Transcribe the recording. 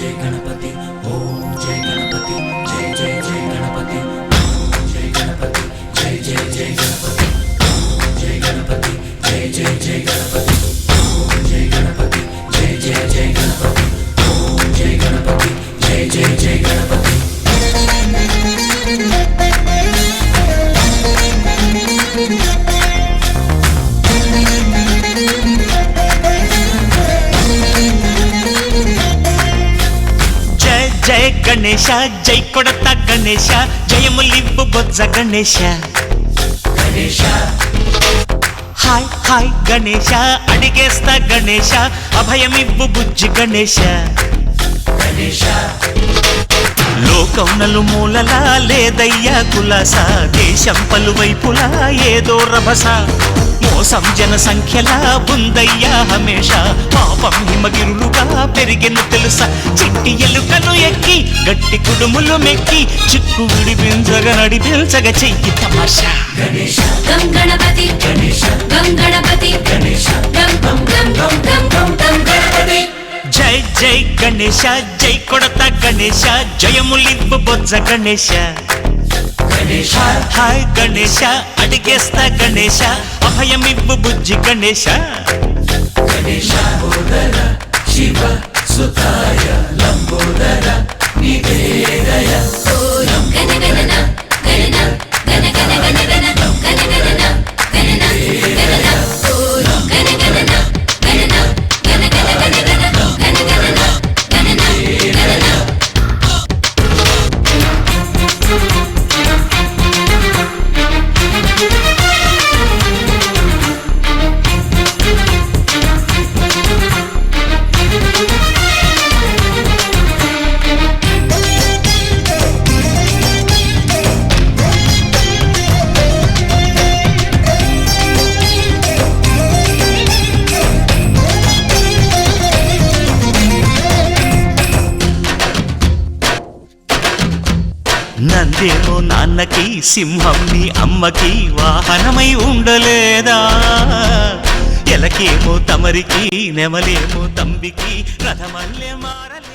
जय गणपति ओम जय गणपति जय जय जय गणपति जय गणपति जय जय जय गणपति जय गणपति जय जय जय गणपति जय गणपति जय जय जय गणपति जय गणपति जय जय जय गणपति जय गणेश जय कोडता गणेश जयमुलिब्बु बोज्ज गणेश गणेश हाय हाय गणेश अडिगेस्ता गणेश अभयमिब्बु बुज्जि गणेश गणेश लोकं नలుమూలలా లేదయ్యా కులాస దేశం పలువైపులా ఏదో రభస మోసం జన సంఖ్యలా ఉందయ్యా హమేష పాపం హిమగిరులుగా పెరిగెను తెలుసా చిట్టి ఎలుకలు ఎక్కి గట్టి కుడుములు మెక్కి చిక్కు విడిపించగ నడిపించగ చెయ్యి తమాషా गणेश गं गणपति गणेश गं गणपति गणेश गं गं गं गं गं गं गणपति जय जय गणेश जय कोडता गणेश जयमुलिब्बु बोज्ज गणेश गणेश हाय गणेश अडिगेस्ता गणेश अभयमिब्बु बुज्जि गणेश गणेश बोदर शिव सुताय लंबोदर निवेदय गण गणना गणना गण गण गण गण गण गणना गणना गणना गण गणना गणना गण गण गण गण गण गणना गणना गणना నందేమో నాన్నకి సింహం నీ అమ్మకి వాహనమై ఉండలేదా ఎలకేమో తమరికి నెమలేమో తంబికి రథమల్లే మారలే